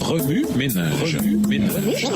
Remue ménage. Remue ménage.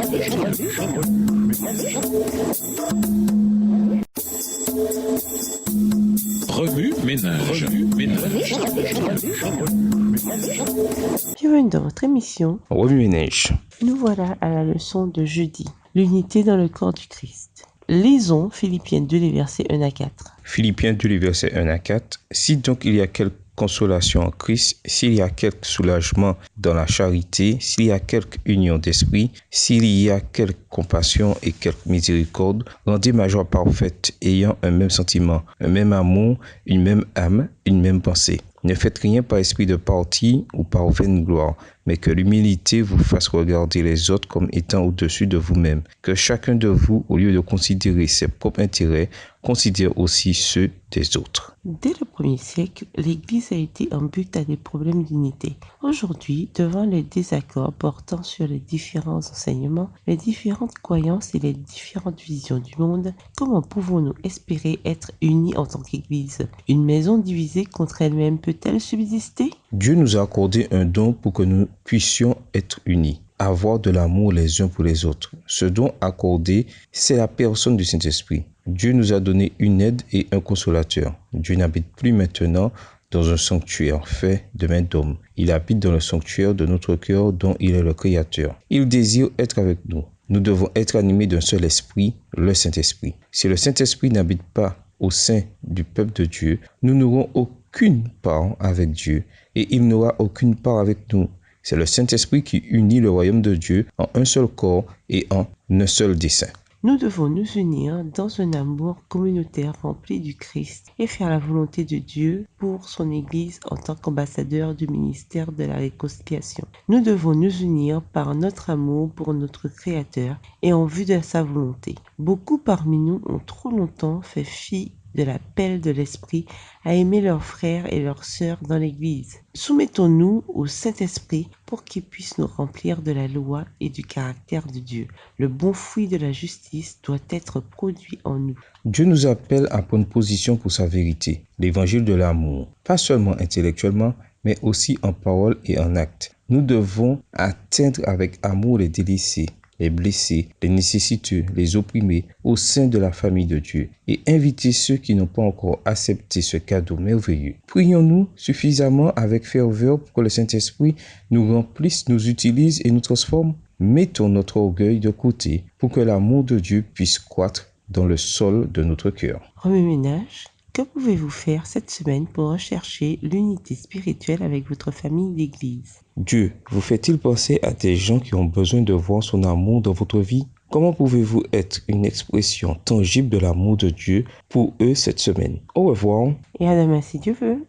Bienvenue dans votre émission. Remue ménage. Nous voilà à la leçon de jeudi. L'unité dans le corps du Christ. Lisons Philippiens 2, les versets 1 à 4. Philippiens 2, les versets 1 à 4. Si donc il y a quelque consolation en Christ, s'il y a quelque soulagement dans la charité, s'il y a quelque union d'esprit, s'il y a quelque compassion et quelque miséricorde, rendez ma joie parfaite, ayant un même sentiment, un même amour, une même âme, une même pensée. Ne faites rien par esprit de parti ou par vaine gloire, mais que l'humilité vous fasse regarder les autres comme étant au-dessus de vous-même. Que chacun de vous, au lieu de considérer ses propres intérêts, considère aussi ceux des autres. Dès le 1er siècle, l'Église a été en but à des problèmes d'unité. Aujourd'hui, devant les désaccords portant sur les différents enseignements, les différentes croyances et les différentes visions du monde, comment pouvons-nous espérer être unis en tant qu'Église? Une maison divisée contre elle-même peut-elle subsister? Dieu nous a accordé un don pour que nous puissions être unis, avoir de l'amour les uns pour les autres. Ce don accordé, c'est la personne du Saint-Esprit. Dieu nous a donné une aide et un consolateur. Dieu n'habite plus maintenant dans un sanctuaire fait de main d'homme. Il habite dans le sanctuaire de notre cœur dont il est le Créateur. Il désire être avec nous. Nous devons être animés d'un seul esprit, le Saint-Esprit. Si le Saint-Esprit n'habite pas au sein du peuple de Dieu, nous n'aurons aucune part avec Dieu et il n'aura aucune part avec nous. C'est le Saint-Esprit qui unit le royaume de Dieu en un seul corps et en un seul dessein. Nous devons nous unir dans un amour communautaire rempli du Christ et faire la volonté de Dieu pour son Église en tant qu'ambassadeur du ministère de la réconciliation. Nous devons nous unir par notre amour pour notre Créateur et en vue de sa volonté. Beaucoup parmi nous ont trop longtemps fait fi de l'appel de l'Esprit à aimer leurs frères et leurs sœurs dans l'Église. Soumettons-nous au Saint-Esprit pour qu'il puisse nous remplir de la loi et du caractère de Dieu. Le bon fruit de la justice doit être produit en nous. Dieu nous appelle à prendre position pour sa vérité, l'évangile de l'amour, pas seulement intellectuellement, mais aussi en parole et en acte. Nous devons atteindre avec amour les délaissés, les blessés, les nécessiteux, les opprimés au sein de la famille de Dieu et inviter ceux qui n'ont pas encore accepté ce cadeau merveilleux. Prions-nous suffisamment avec ferveur pour que le Saint-Esprit nous remplisse, nous utilise et nous transforme. Mettons notre orgueil de côté pour que l'amour de Dieu puisse croître dans le sol de notre cœur. Remue ménage. Que pouvez-vous faire cette semaine pour rechercher l'unité spirituelle avec votre famille d'église? Dieu vous fait-il penser à des gens qui ont besoin de voir son amour dans votre vie? Comment pouvez-vous être une expression tangible de l'amour de Dieu pour eux cette semaine? Au revoir. Et à demain si Dieu veut.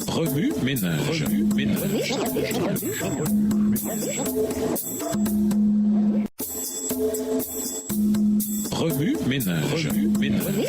Remue ménage. Remue ménage.